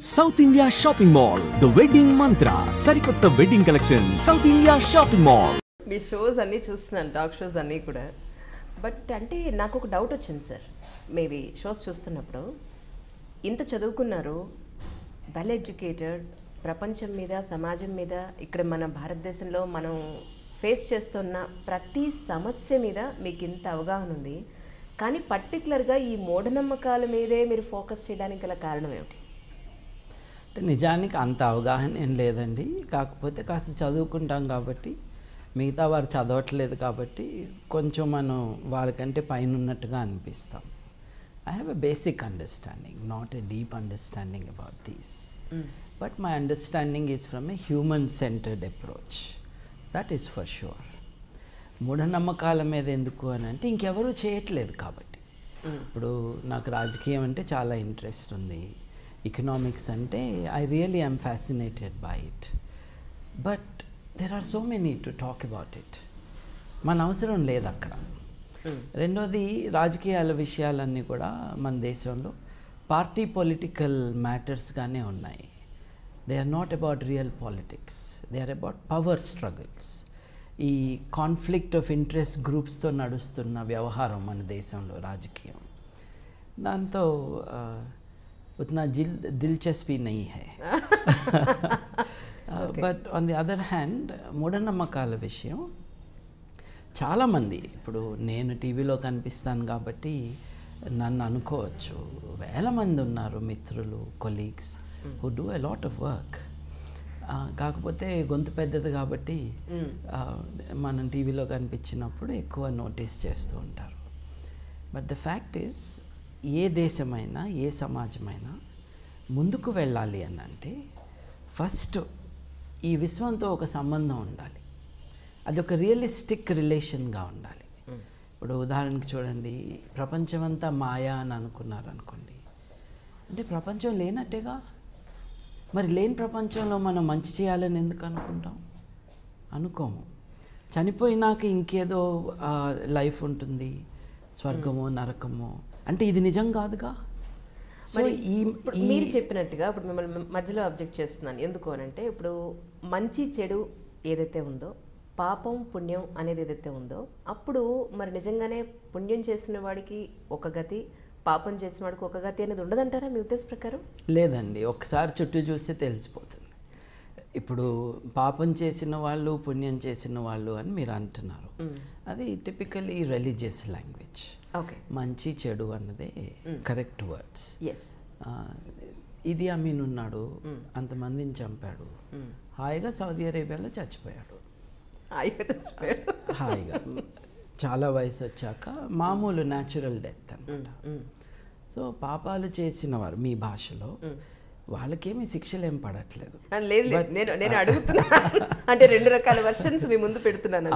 South India shopping mall the wedding మంత్ర సరికొత్త wedding collection South India shopping mall. మీ shows అన్నీ చూస్తున్నాను, టాక్ షోస్ అన్నీ కూడా. బట్ అంటే నాకు ఒక డౌట్ వచ్చింది సార్, మేబీ షోస్ చూస్తున్నప్పుడు. ఇంత చదువుకున్నారు, వెల్ ఎడ్యుకేటెడ్, ప్రపంచం మీద సమాజం మీద ఇక్కడ మన భారతదేశంలో మనం ఫేస్ చేస్తున్న ప్రతి సమస్య మీద మీకు ఇంత అవగాహన ఉంది. కానీ పర్టికులర్గా ఈ మూఢనమ్మకాల మీదే మీరు ఫోకస్ చేయడానికి గల కారణం ఏమిటి? నిజానికి అంత అవగాహన ఏం లేదండి. కాకపోతే కాస్త చదువుకుంటాం కాబట్టి, మిగతా వారు చదవట్లేదు కాబట్టి కొంచెం మనం వారికంటే పైన ఉన్నట్టుగా అనిపిస్తాం. I have a basic understanding, not a deep understanding about these. But my understanding is from a human centred approach, that is for sure. మూఢనమ్మకాల మీద ఎందుకు అని అంటే ఇంకెవరూ చేయట్లేదు కాబట్టి. ఇప్పుడు నాకు రాజకీయం అంటే చాలా ఇంట్రెస్ట్ ఉంది, ఎకనామిక్స్ అంటే I really I'm fascinated by it. But there are so many to talk about it. మన అవసరం లేదు అక్కడ. రెండోది, రాజకీయాల విషయాలన్నీ కూడా మన దేశంలో పార్టీ పొలిటికల్ మ్యాటర్స్గానే ఉన్నాయి. They are not about real politics, they are about power struggles. ఈ కాన్ఫ్లిక్ట్ ఆఫ్ ఇంట్రెస్ట్ గ్రూప్స్తో నడుస్తున్న వ్యవహారం మన దేశంలో రాజకీయం. దాంతో उतना दिलचस्पी नहीं है. But on the other hand మూఢనమ్మకాల విషయం చాలామంది, ఇప్పుడు నేను టీవీలో కనిపిస్తాను కాబట్టి నన్ను అనుకోవచ్చు, వేల మంది ఉన్నారు మిత్రులు, colleagues who do a lot of work. కాకపోతే గొంతు పెద్దది కాబట్టి మనం టీవీలో కనిపించినప్పుడు ఎక్కువ నోటీస్ చేస్తూ ఉంటారు. బట్ ద ఫ్యాక్ట్ ఈజ్, ఏ దేశమైనా ఏ సమాజమైనా ముందుకు వెళ్ళాలి అని అంటే ఫస్ట్ ఈ విశ్వంతో ఒక సంబంధం ఉండాలి. అది ఒక రియలిస్టిక్ రిలేషన్గా ఉండాలి. ఇప్పుడు ఉదాహరణకి చూడండి, ప్రపంచమంతా మాయా అని అనుకున్నారనుకోండి, అంటే ప్రపంచం లేనట్టేగా. మరి లేని ప్రపంచంలో మనం మంచి చేయాలని ఎందుకు అనుకుంటాం? అనుకోము. చనిపోయినాక ఇంకేదో లైఫ్ ఉంటుంది, స్వర్గమో నరకమో, అంటే ఇది నిజం కాదుగా. సో మీరు చెప్పినట్టుగా ఇప్పుడు మిమ్మల్ని మధ్యలో అబ్జెక్ట్ చేస్తున్నాను. ఎందుకు అని అంటే, ఇప్పుడు మంచి చెడు ఏదైతే ఉందో, పాపం పుణ్యం అనేది ఏదైతే ఉందో, అప్పుడు మరి నిజంగానే పుణ్యం చేసిన వాడికి ఒక గతి, పాపం చేసిన వాడికి ఒక గతి అనేది ఉండదంటారా మీ ఉద్దేశ ప్రకారం? లేదండి, ఒకసారి చుట్టూ చూస్తే తెలిసిపోతుంది. ఇప్పుడు పాపం చేసిన వాళ్ళు, పుణ్యం చేసిన వాళ్ళు అని మీరు అంటున్నారు. అది టిపికలీ రిలీజియస్ లాంగ్వేజ్. మంచి చెడు అన్నదే కరెక్ట్ వర్డ్స్. ఇది అమీన్ ఉన్నాడు, అంతమందిని చంపాడు, హాయిగా సౌదీ అరేబియాలో చచ్చిపోయాడు. హాయిగా చాలా వయసు వచ్చాక మామూలు న్యాచురల్ డెత్ అన్నమాట. సో పాపాలు చేసిన వారు మీ భాషలో వాళ్ళకేమీ శిక్షలు ఏం పడట్లేదు. నేను అడుగుతున్నా అంటే రెండు రకాల వర్షన్స్ మీ ముందు పెడుతున్నాను.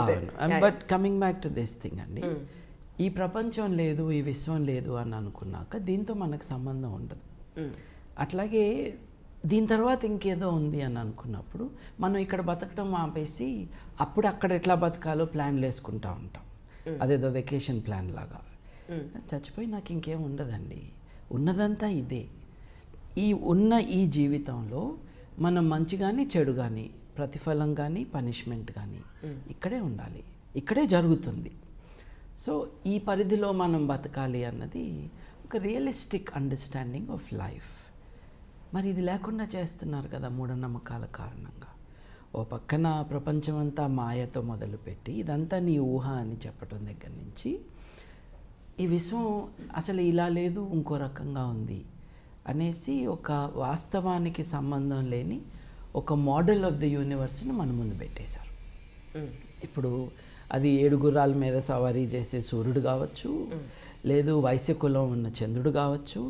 But coming back to this thing అండి, ఈ ప్రపంచం లేదు, ఈ విశ్వం లేదు అని అనుకున్నాక దీంతో మనకు సంబంధం ఉండదు. అట్లాగే దీని తర్వాత ఇంకేదో ఉంది అని అనుకున్నప్పుడు మనం ఇక్కడ బతకడం ఆపేసి అప్పుడు అక్కడ ఎట్లా బతకాలో ప్లాన్లు వేసుకుంటూ ఉంటాం. అదేదో వెకేషన్ ప్లాన్ లాగా. చచ్చిపోయి నాకు ఇంకేం ఉండదండి, ఉన్నదంతా ఇదే. ఈ జీవితంలో మనం మంచి కానీ చెడు కానీ, ప్రతిఫలం కానీ పనిష్మెంట్ కానీ ఇక్కడే ఉండాలి, ఇక్కడే జరుగుతుంది. సో ఈ పరిధిలో మనం బతకాలి అన్నది ఒక రియలిస్టిక్ అండర్స్టాండింగ్ ఆఫ్ లైఫ్. మరి ఇది లేకుండా చేస్తున్నారు కదా మూఢనమ్మకాల కారణంగా. ఓ పక్కన ప్రపంచమంతా మాయతో మొదలుపెట్టి ఇదంతా నీ ఊహ అని చెప్పడం దగ్గర నుంచి, ఈ విశ్వం అసలు ఇలా లేదు, ఇంకో రకంగా ఉంది అనేసి ఒక వాస్తవానికి సంబంధం లేని ఒక మోడల్ ఆఫ్ ద యూనివర్స్ని మన ముందు పెట్టేశారు. ఇప్పుడు అది 7 గుర్రాల మీద సవారీ చేసే సూర్యుడు కావచ్చు, లేదు వైశ్యకులం ఉన్న చంద్రుడు కావచ్చు,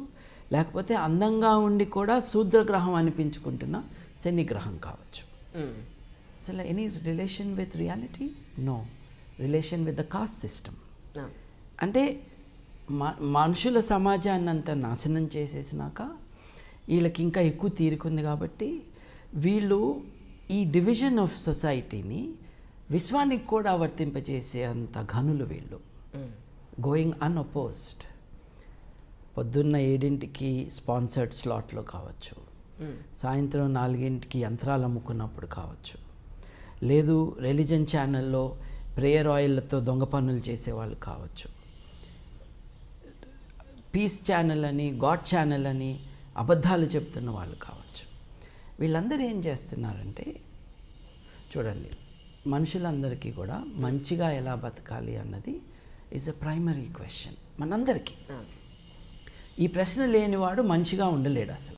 లేకపోతే అందంగా ఉండి కూడా శూద్రగ్రహం అనిపించుకుంటున్న శనిగ్రహం కావచ్చు. అసలు any relation with reality? No. Relation with the caste system. అంటే మనుషుల సమాజాన్ని అంతా నాశనం చేసేసినాక వీళ్ళకి ఇంకా ఎక్కువ తీరుకుంది కాబట్టి వీళ్ళు ఈ డివిజన్ ఆఫ్ సొసైటీని విశ్వానికి కూడా వర్తింపజేసే అంత ఘనులు వీళ్ళు. Going unopposed. పొద్దున్న 7కి స్పాన్సర్డ్ స్లాట్లో కావచ్చు, సాయంత్రం 4ంటికి యంత్రాలు అమ్ముకున్నప్పుడు కావచ్చు, లేదు రిలీజన్ ఛానల్లో ప్రేయర్ ఆయిల్లతో దొంగ పనులు చేసేవాళ్ళు కావచ్చు, పీస్ ఛానల్ అని గాడ్ ఛానల్ అని అబద్ధాలు చెప్తున్న వాళ్ళు కావచ్చు. వీళ్ళందరూ ఏం చేస్తున్నారంటే, చూడండి, మనుషులందరికీ కూడా మంచిగా ఎలా బతకాలి అన్నది ఈజ్ ఎ ప్రైమరీ క్వశ్చన్ మనందరికీ. ఈ ప్రశ్న లేనివాడు మంచిగా ఉండలేడు అసలు.